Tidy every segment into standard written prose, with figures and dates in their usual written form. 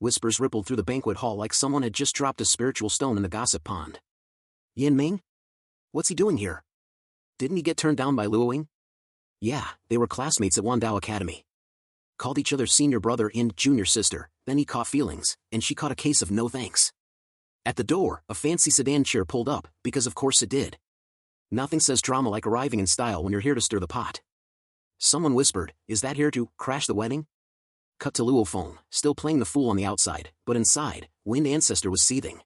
Whispers rippled through the banquet hall like someone had just dropped a spiritual stone in the gossip pond. Yan Ming? What's he doing here? Didn't he get turned down by Luoying? Yeah, they were classmates at Wandao Academy. Called each other senior brother and junior sister, then he caught feelings, and she caught a case of no thanks. At the door, a fancy sedan chair pulled up, because of course it did. Nothing says drama like arriving in style when you're here to stir the pot. Someone whispered, is that here to crash the wedding? Cut to Luo Feng, still playing the fool on the outside, but inside, Wind Ancestor was seething.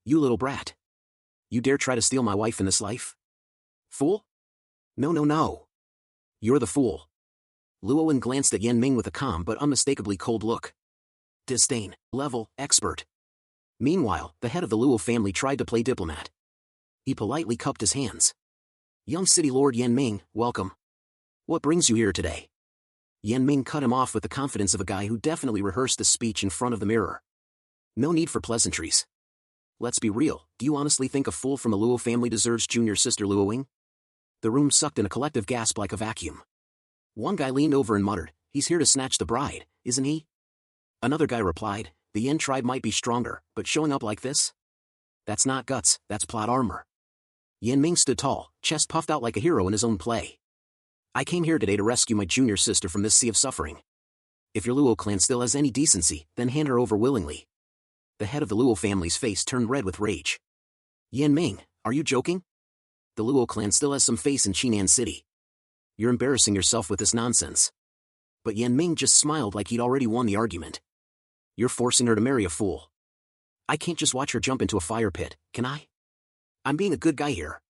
You little brat. You dare try to steal my wife in this life? Fool? No no no. You're the fool. Luowen glanced at Yan Ming with a calm but unmistakably cold look. Disdain, level, expert. Meanwhile, the head of the Luo family tried to play diplomat. He politely cupped his hands. Young City Lord Yan Ming, welcome. What brings you here today? Yan Ming cut him off with the confidence of a guy who definitely rehearsed the speech in front of the mirror. No need for pleasantries. Let's be real, do you honestly think a fool from a Luo family deserves junior sister Luoing? The room sucked in a collective gasp like a vacuum. One guy leaned over and muttered, he's here to snatch the bride, isn't he? Another guy replied, the Yen tribe might be stronger, but showing up like this? That's not guts, that's plot armor. Yan Ming stood tall, chest puffed out like a hero in his own play. I came here today to rescue my junior sister from this sea of suffering. If your Luo clan still has any decency, then hand her over willingly. The head of the Luo family's face turned red with rage. Yan Ming, are you joking? The Luo clan still has some face in Qinan City. You're embarrassing yourself with this nonsense. But Yan Ming just smiled like he'd already won the argument. You're forcing her to marry a fool. I can't just watch her jump into a fire pit, can I? I'm being a good guy here.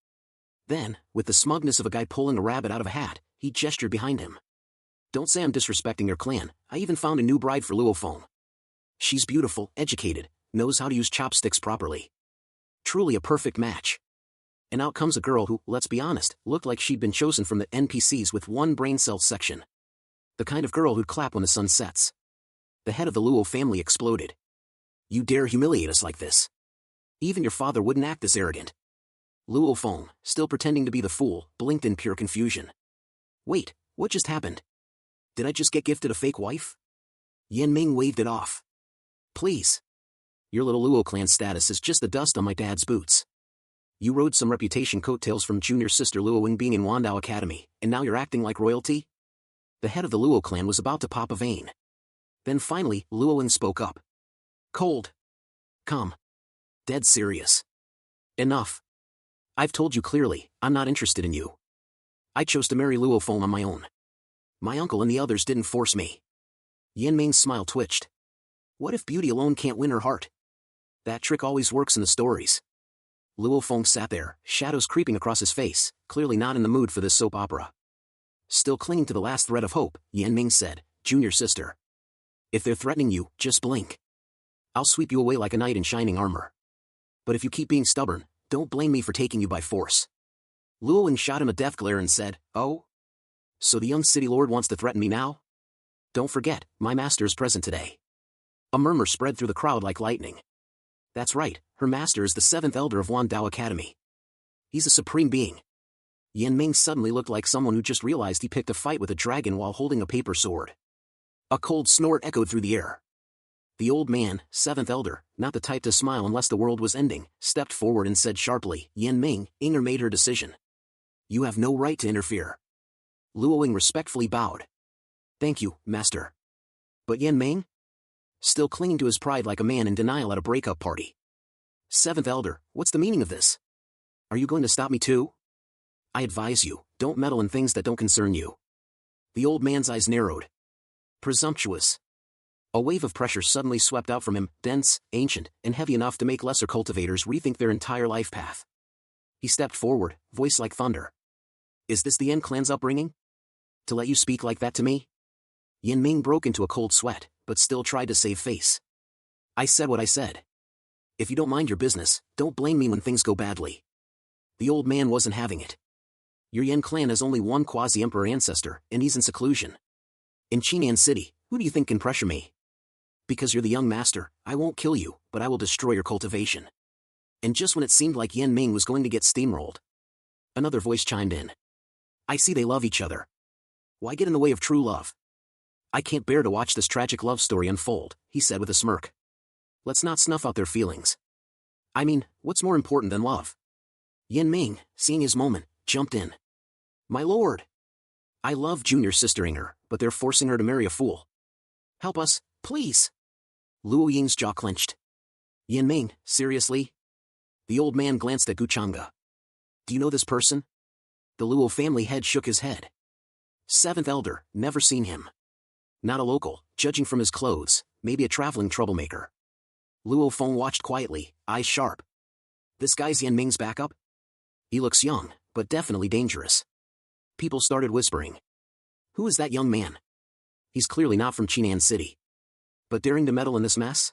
Then, with the smugness of a guy pulling a rabbit out of a hat, he gestured behind him. Don't say I'm disrespecting your clan, I even found a new bride for Luo Feng. She's beautiful, educated, knows how to use chopsticks properly. Truly a perfect match. And out comes a girl who, let's be honest, looked like she'd been chosen from the NPCs with one brain cell section. The kind of girl who'd clap when the sun sets. The head of the Luo family exploded. You dare humiliate us like this? Even your father wouldn't act this arrogant. Luo Feng, still pretending to be the fool, blinked in pure confusion. Wait, what just happened? Did I just get gifted a fake wife? Yan Ming waved it off. Please. Your little Luo clan status is just the dust on my dad's boots. You rode some reputation coattails from junior sister Luoing being in Wandao Academy, and now you're acting like royalty? The head of the Luo clan was about to pop a vein. Then finally, Luoing spoke up. Cold. Calm. Dead serious. Enough. I've told you clearly, I'm not interested in you. I chose to marry Luo Feng on my own. My uncle and the others didn't force me. Yan Ming's smile twitched. What if beauty alone can't win her heart? That trick always works in the stories. Luo Feng sat there, shadows creeping across his face, clearly not in the mood for this soap opera. Still clinging to the last thread of hope, Yan Ming said, Junior sister. If they're threatening you, just blink. I'll sweep you away like a knight in shining armor. But if you keep being stubborn, don't blame me for taking you by force. Luoing shot him a death glare and said, Oh? So the young city lord wants to threaten me now? Don't forget, my master is present today. A murmur spread through the crowd like lightning. That's right, her master is the 7th elder of Wandao Academy. He's a supreme being. Yan Ming suddenly looked like someone who just realized he picked a fight with a dragon while holding a paper sword. A cold snort echoed through the air. The old man, 7th elder, not the type to smile unless the world was ending, stepped forward and said sharply, Yan Ming, Inger made her decision. You have no right to interfere. Luoing respectfully bowed. Thank you, master. But Yan Ming? Still clinging to his pride like a man in denial at a breakup party. 7th elder, what's the meaning of this? Are you going to stop me too? I advise you, don't meddle in things that don't concern you. The old man's eyes narrowed. Presumptuous. A wave of pressure suddenly swept out from him, dense, ancient, and heavy enough to make lesser cultivators rethink their entire life path. He stepped forward, voice like thunder. Is this the Yen clan's upbringing? To let you speak like that to me? Yan Ming broke into a cold sweat, but still tried to save face. I said what I said. If you don't mind your business, don't blame me when things go badly. The old man wasn't having it. Your Yen clan has only one quasi-emperor ancestor, and he's in seclusion. In Qinan City, who do you think can pressure me? Because you're the young master, I won't kill you, but I will destroy your cultivation. And just when it seemed like Yan Ming was going to get steamrolled, another voice chimed in. I see they love each other. Why get in the way of true love? I can't bear to watch this tragic love story unfold, he said with a smirk. Let's not snuff out their feelings. I mean, what's more important than love? Yan Ming, seeing his moment, jumped in. My lord! I love junior sistering her, but they're forcing her to marry a fool. Help us, please! Luo Ying's jaw clenched. Yan Ming, seriously? The old man glanced at Gu Changge. Do you know this person? The Luo family head shook his head. Seventh elder, never seen him. Not a local, judging from his clothes, maybe a traveling troublemaker. Luo Feng watched quietly, eyes sharp. This guy's Yan Ming's backup? He looks young, but definitely dangerous. People started whispering. Who is that young man? He's clearly not from Qinan City. But daring to meddle in this mess?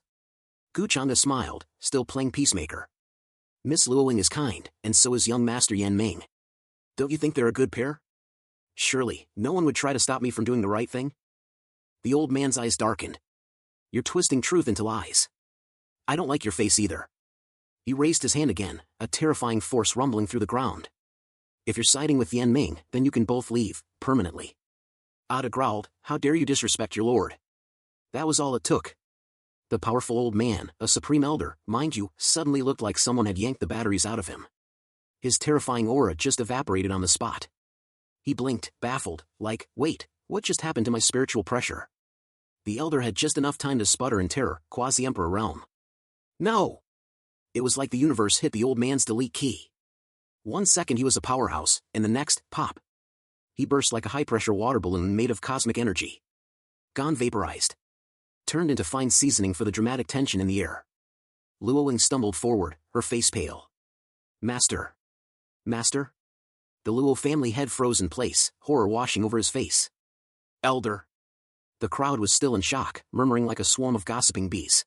Gu Changge smiled, still playing peacemaker. Miss Luoying is kind, and so is young Master Yan Ming. Don't you think they're a good pair? Surely, no one would try to stop me from doing the right thing? The old man's eyes darkened. You're twisting truth into lies. I don't like your face either. He raised his hand again, a terrifying force rumbling through the ground. If you're siding with Yan Ming, then you can both leave, permanently. Ada growled, how dare you disrespect your lord? That was all it took. The powerful old man, a supreme elder, mind you, suddenly looked like someone had yanked the batteries out of him. His terrifying aura just evaporated on the spot. He blinked, baffled, like, wait, what just happened to my spiritual pressure? The elder had just enough time to sputter in terror, quasi-emperor realm. No! It was like the universe hit the old man's delete key. 1 second he was a powerhouse, and the next, pop. He burst like a high-pressure water balloon made of cosmic energy. Gone vaporized. Turned into fine seasoning for the dramatic tension in the air. Luoying stumbled forward, her face pale. Master. Master? The Luo family head froze in place, horror washing over his face. Elder. The crowd was still in shock, murmuring like a swarm of gossiping bees.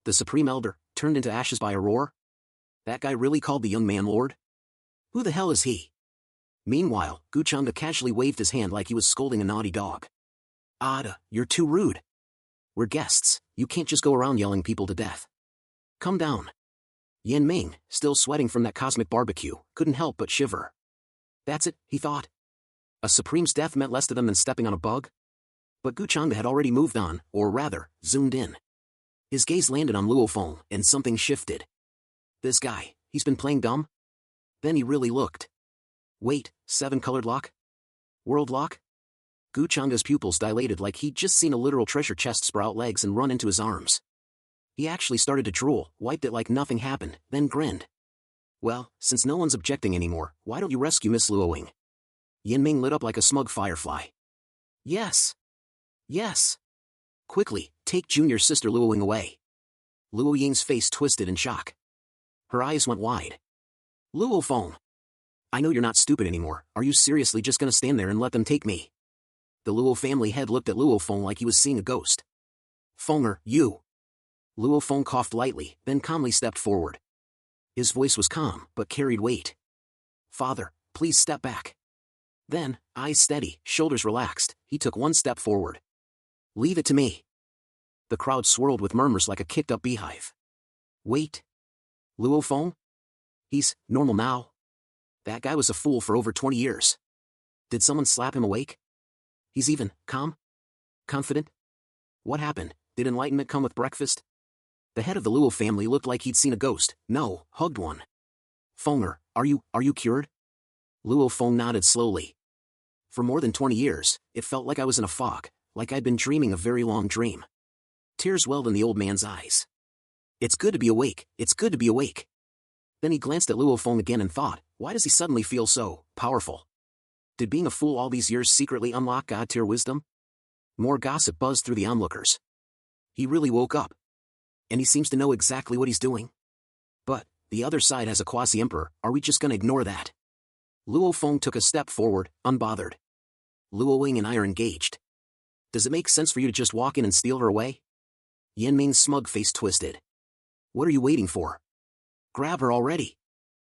The supreme elder, turned into ashes by a roar? That guy really called the young man lord? Who the hell is he? Meanwhile, Gu Changge casually waved his hand like he was scolding a naughty dog. Ada, you're too rude. We're guests, you can't just go around yelling people to death. Come down. Yan Ming, still sweating from that cosmic barbecue, couldn't help but shiver. That's it, he thought. A supreme's death meant less to them than stepping on a bug? But Gu Changge had already moved on, or rather, zoomed in. His gaze landed on Luo Feng, and something shifted. This guy, he's been playing dumb? Then he really looked. Wait, 7-colored lock? World lock? Gu Changge's pupils dilated like he'd just seen a literal treasure chest sprout legs and run into his arms. He actually started to drool, wiped it like nothing happened, then grinned. Well, since no one's objecting anymore, why don't you rescue Miss Luoying? Yan Ming lit up like a smug firefly. Yes. Yes. Quickly, take junior sister Luoying away. Luo Ying's face twisted in shock. Her eyes went wide. Luo Feng. I know you're not stupid anymore, are you seriously just gonna stand there and let them take me? The Luo family head looked at Luo Feng like he was seeing a ghost. Fenger, you. Luo Feng coughed lightly, then calmly stepped forward. His voice was calm, but carried weight. Father, please step back. Then, eyes steady, shoulders relaxed, he took 1 step forward. Leave it to me. The crowd swirled with murmurs like a kicked-up beehive. Wait. Luo Feng? He's normal now. That guy was a fool for over 20 years. Did someone slap him awake? He's even, calm? Confident? What happened? Did enlightenment come with breakfast? The head of the Luo family looked like he'd seen a ghost, no, hugged one. Fenger, are you cured? Luo Feng nodded slowly. For more than 20 years, it felt like I was in a fog, like I'd been dreaming a very long dream. Tears welled in the old man's eyes. It's good to be awake, it's good to be awake. Then he glanced at Luo Feng again and thought, why does he suddenly feel so powerful? Did being a fool all these years secretly unlock God-tier wisdom? More gossip buzzed through the onlookers. He really woke up. And he seems to know exactly what he's doing. But, the other side has a quasi-emperor, are we just gonna ignore that? Luo Feng took a step forward, unbothered. Luoying and I are engaged. Does it make sense for you to just walk in and steal her away? Yan Ming's smug face twisted. What are you waiting for? Grab her already.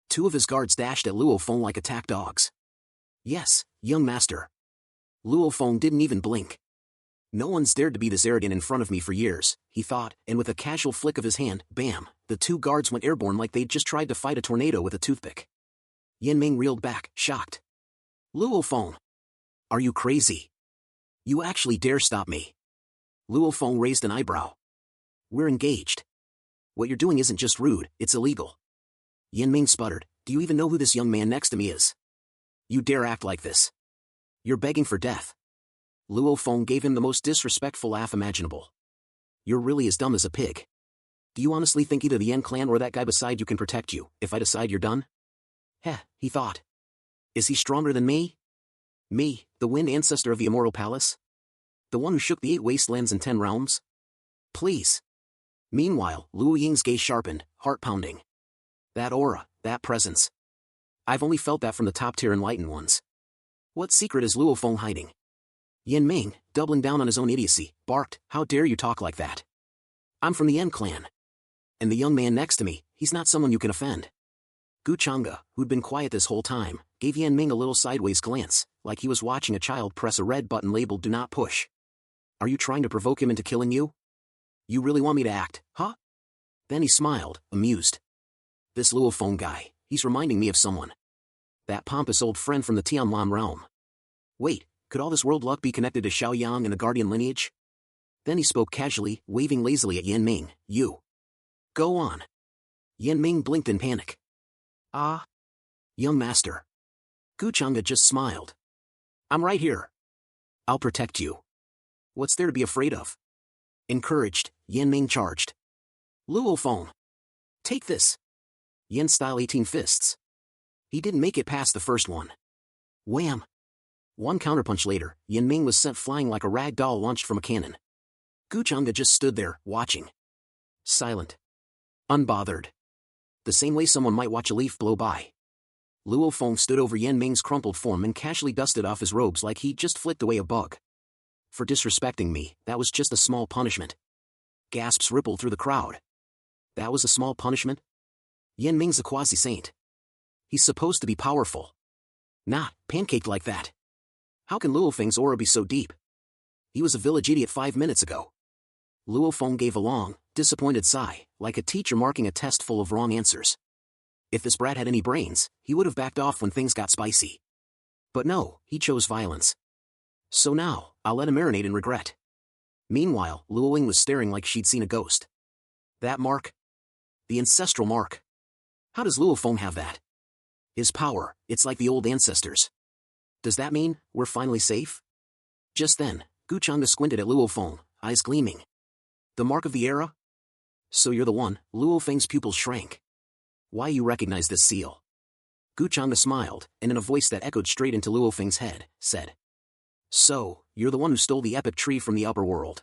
2 of his guards dashed at Luo Feng like attack dogs. Yes, young master. Luo Feng didn't even blink. No one's dared to be this arrogant in front of me for years, he thought, and with a casual flick of his hand, bam, the 2 guards went airborne like they'd just tried to fight a tornado with a toothpick. Yan Ming reeled back, shocked. Luo Feng. Are you crazy? You actually dare stop me? Luo Feng raised an eyebrow. We're engaged. What you're doing isn't just rude, it's illegal. Yan Ming sputtered, do you even know who this young man next to me is? You dare act like this? You're begging for death. Luo Feng gave him the most disrespectful laugh imaginable. You're really as dumb as a pig. Do you honestly think either the Yan clan or that guy beside you can protect you, if I decide you're done? Heh, he thought. Is he stronger than me? Me, the wind ancestor of the Immortal Palace? The one who shook the 8 wastelands and 10 realms? Please. Meanwhile, Luo Ying's gaze sharpened, heart pounding. That aura, that presence. I've only felt that from the top-tier enlightened ones. What secret is Luo Feng hiding? Yan Ming, doubling down on his own idiocy, barked, how dare you talk like that? I'm from the Yan clan. And the young man next to me, he's not someone you can offend. Gu Changge, who'd been quiet this whole time, gave Yan Ming a little sideways glance, like he was watching a child press a red button labeled Do Not Push. Are you trying to provoke him into killing you? You really want me to act, huh? Then he smiled, amused. This Luo Feng guy, he's reminding me of someone. That pompous old friend from the Tianlan realm. Wait, could all this world luck be connected to Xiaoyang and the guardian lineage? Then he spoke casually, waving lazily at Yan Ming, you. Go on. Yan Ming blinked in panic. Ah. Young master. Gu Changge just smiled. I'm right here. I'll protect you. What's there to be afraid of? Encouraged, Yan Ming charged. Luo Feng. Take this. Yan-style 18 fists. He didn't make it past the first one. Wham! One counterpunch later, Yan Ming was sent flying like a rag doll launched from a cannon. Gu Changge just stood there, watching. Silent. Unbothered. The same way someone might watch a leaf blow by. Luo Feng stood over Yan Ming's crumpled form and casually dusted off his robes like he'd just flicked away a bug. For disrespecting me, that was just a small punishment. Gasps rippled through the crowd. That was a small punishment? Yan Ming's a quasi-saint. He's supposed to be powerful. Not pancaked like that. How can Luo Feng's aura be so deep? He was a village idiot 5 minutes ago. Luo Feng gave a long, disappointed sigh, like a teacher marking a test full of wrong answers. If this brat had any brains, he would have backed off when things got spicy. But no, he chose violence. So now, I'll let him marinate in regret. Meanwhile, Luo Ying was staring like she'd seen a ghost. That mark? The ancestral mark. How does Luo Feng have that? His power, it's like the old ancestors. Does that mean we're finally safe? Just then, Gu Changge squinted at Luo Feng, eyes gleaming. The mark of the era? So you're the one. Luo Feng's pupils shrank. Why you recognize this seal? Gu Changge smiled, and in a voice that echoed straight into Luo Feng's head, said. So, you're the one who stole the epic tree from the upper world.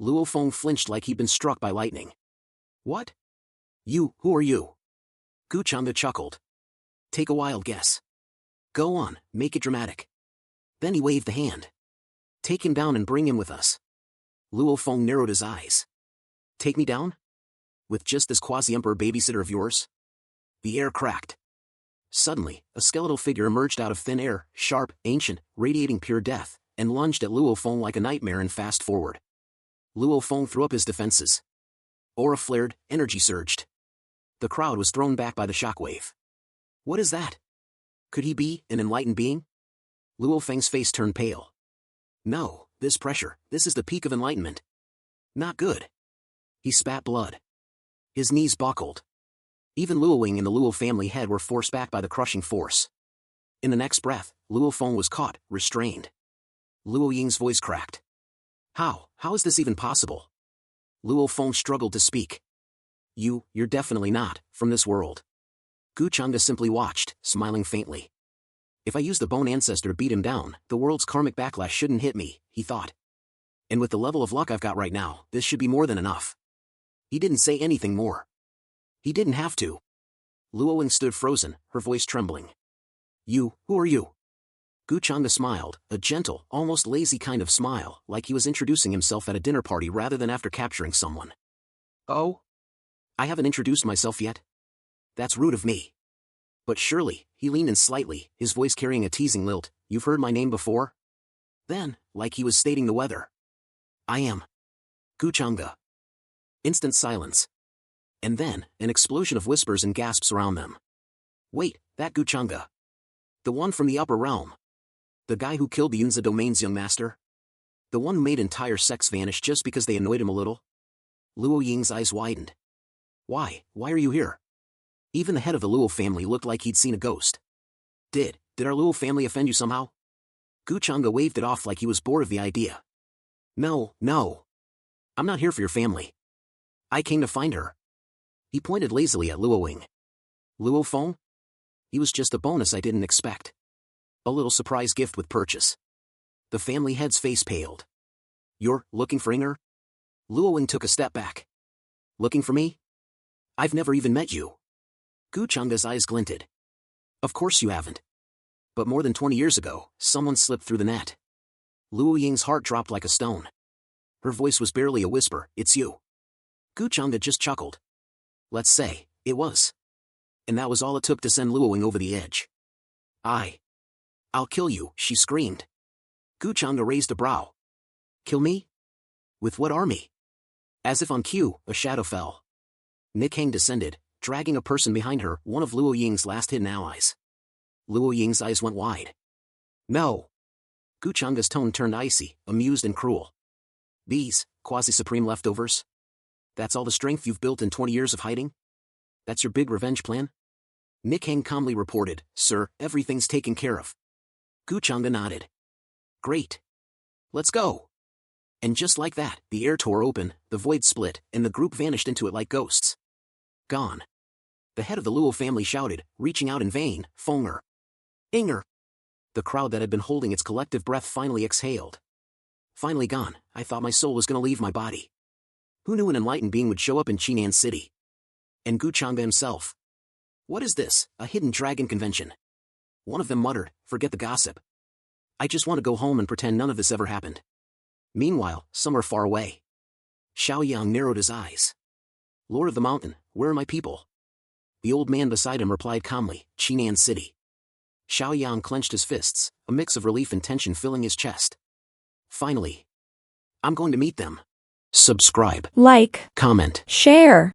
Luo Feng flinched like he'd been struck by lightning. What? You, who are you? Gu Changge chuckled. Take a wild guess. Go on, make it dramatic. Then he waved the hand. Take him down and bring him with us. Luo Feng narrowed his eyes. Take me down? With just this quasi-emperor babysitter of yours? The air cracked. Suddenly, a skeletal figure emerged out of thin air, sharp, ancient, radiating pure death, and lunged at Luo Feng like a nightmare and fast forward. Luo Feng threw up his defenses. Aura flared, energy surged. The crowd was thrown back by the shockwave. What is that? Could he be an enlightened being? Luo Feng's face turned pale. No, this pressure, this is the peak of enlightenment. Not good. He spat blood. His knees buckled. Even Luo Ying and the Luo family head were forced back by the crushing force. In the next breath, Luo Feng was caught, restrained. Luo Ying's voice cracked. How is this even possible? Luo Feng struggled to speak. You're definitely not from this world. Gu Changge simply watched, smiling faintly. If I use the bone ancestor to beat him down, the world's karmic backlash shouldn't hit me, he thought. And with the level of luck I've got right now, this should be more than enough. He didn't say anything more. He didn't have to. Luo Ying stood frozen, her voice trembling. You, who are you? Gu Changge smiled, a gentle, almost lazy kind of smile, like he was introducing himself at a dinner party rather than after capturing someone. Oh? I haven't introduced myself yet? That's rude of me. But surely, he leaned in slightly, his voice carrying a teasing lilt, you've heard my name before? Then, like he was stating the weather. I am. Gu Changge. Instant silence. And then, an explosion of whispers and gasps around them. Wait, that Gu Changge. The one from the upper realm. The guy who killed the Yunzi domain's young master? The one who made entire sects vanish just because they annoyed him a little? Luo Ying's eyes widened. Why are you here? Even the head of the Luo family looked like he'd seen a ghost. Did our Luo family offend you somehow? Gu Changge waved it off like he was bored of the idea. No. I'm not here for your family. I came to find her. He pointed lazily at Luo Ying. Luo Feng? He was just a bonus I didn't expect. A little surprise gift with purchase. The family head's face paled. You're looking for Inger? Luo Ying took a step back. Looking for me? I've never even met you. Gu Changge's eyes glinted. Of course you haven't. But more than 20 years ago, someone slipped through the net. Luo Ying's heart dropped like a stone. Her voice was barely a whisper, it's you. Gu Changge just chuckled. Let's say, it was. And that was all it took to send Luo Ying over the edge. I'll kill you, she screamed. Gu Changge raised a brow. Kill me? With what army? As if on cue, a shadow fell. Nick-Hang descended, dragging a person behind her, one of Luo Ying's last hidden allies. Luo Ying's eyes went wide. No. Gu Changge's tone turned icy, amused and cruel. These, quasi-supreme leftovers? That's all the strength you've built in 20 years of hiding? That's your big revenge plan? Nick-Hang calmly reported, Sir, everything's taken care of. Gu Changge nodded. Great. Let's go. And just like that, the air tore open, the void split, and the group vanished into it like ghosts. Gone. The head of the Luo family shouted, reaching out in vain, Fenger. Inger. The crowd that had been holding its collective breath finally exhaled. Finally gone, I thought my soul was going to leave my body. Who knew an enlightened being would show up in Qinan City? And Gu Changge himself. What is this, a hidden dragon convention? One of them muttered, forget the gossip. I just want to go home and pretend none of this ever happened. Meanwhile, somewhere far away. Xiaoyang narrowed his eyes. Lord of the Mountain, where are my people? The old man beside him replied calmly, Qinan City. Xiaoyang clenched his fists, a mix of relief and tension filling his chest. Finally. I'm going to meet them. Subscribe. Like. Comment. Share.